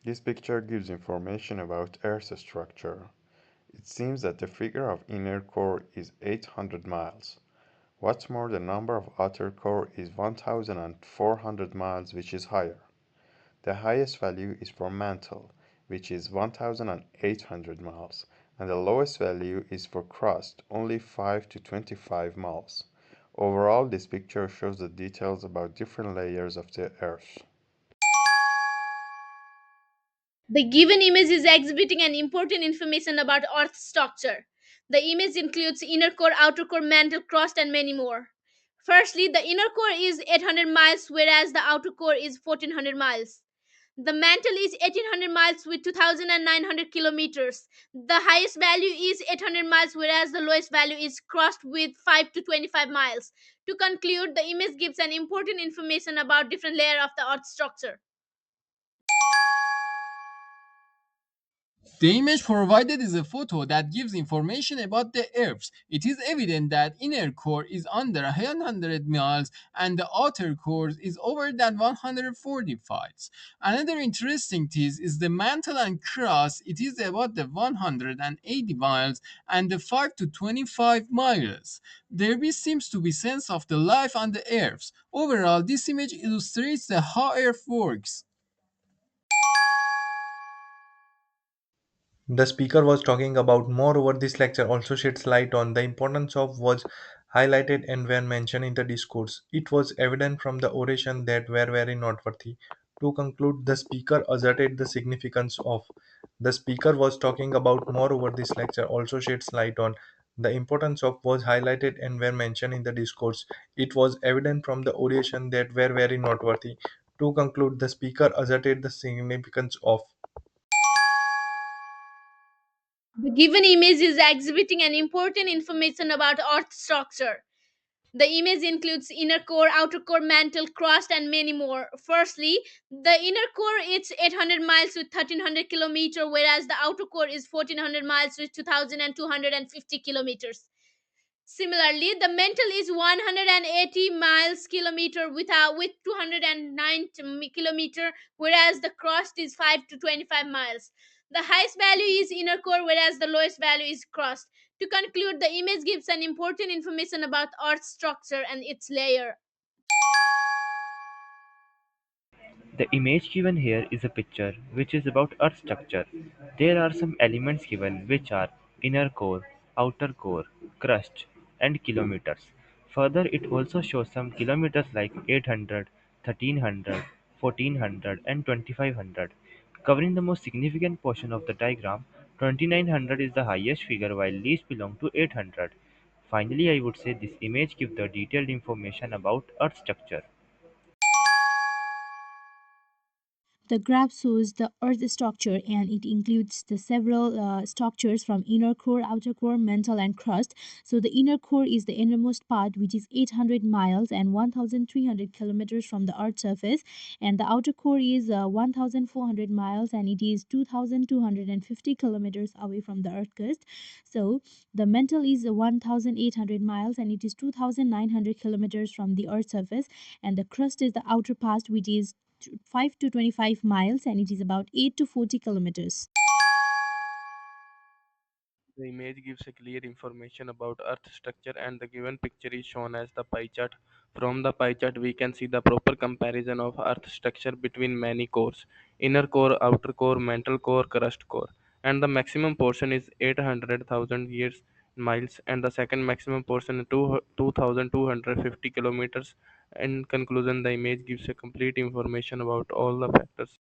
This picture gives information about Earth's structure. It seems that the figure of inner core is 800 miles. What's more, the number of outer core is 1400 miles, which is higher. The highest value is for mantle, which is 1800 miles, and the lowest value is for crust, only 5 to 25 miles. Overall, this picture shows the details about different layers of the Earth. The given image is exhibiting an important information about Earth's structure. The image includes inner core, outer core, mantle, crust, and many more. Firstly, the inner core is 800 miles, whereas the outer core is 1400 miles. The mantle is 1800 miles with 2900 kilometers. The highest value is 800 miles, whereas the lowest value is crust with 5 to 25 miles. To conclude, the image gives an important information about different layer of the Earth's structure. The image provided is a photo that gives information about the Earth. It is evident that inner core is under 100 miles and the outer core is over than 145. Another interesting thing is the mantle and crust. It is about the 180 miles and the 5 to 25 miles. There seems to be sense of the life on the Earth. Overall, this image illustrates the how Earth works. The speaker was talking about. Moreover, this lecture also sheds light on the importance of was highlighted and were mentioned in the discourse. It was evident from the oration that were very noteworthy. To conclude, the speaker asserted the significance of. The speaker was talking about. Moreover, this lecture also sheds light on the importance of was highlighted and were mentioned in the discourse. It was evident from the oration that were very noteworthy. To conclude, the speaker asserted the significance of. The given image is exhibiting an important information about Earth structure. The image includes inner core, outer core, mantle, crust, and many more. Firstly, the inner core is 800 miles with 1300 kilometers, whereas the outer core is 1400 miles with 2250 kilometers. Similarly, the mantle is 180 miles kilometer with 209 kilometer, whereas the crust is 5 to 25 miles. The highest value is inner core, whereas the lowest value is crust. To conclude, the image gives an important information about Earth's structure and its layer. The image given here is a picture which is about Earth structure. There are some elements given which are inner core, outer core, crust, and kilometers. Further, it also shows some kilometers like 800, 1300, 1400, and 2500. Covering the most significant portion of the diagram, 2900 is the highest figure while least belong to 800. Finally, I would say this image gives the detailed information about Earth structure. The graph shows the Earth structure and it includes the several structures from inner core, outer core, mantle, and crust. So the inner core is the innermost part, which is 800 miles and 1,300 kilometers from the Earth's surface, and the outer core is 1,400 miles and it is 2,250 kilometers away from the Earth crust. So the mantle is 1,800 miles and it is 2,900 kilometers from the Earth's surface, and the crust is the outer part, which is 5 to 25 miles and it is about 8 to 40 kilometers. The image gives a clear information about Earth structure and the given picture is shown as the pie chart. From the pie chart we can see the proper comparison of Earth structure between many cores: inner core, outer core, mantle core, crust core. And the maximum portion is 800,000 years miles and the second maximum portion is 2,250 kilometers. In conclusion, the image gives a complete information about all the factors.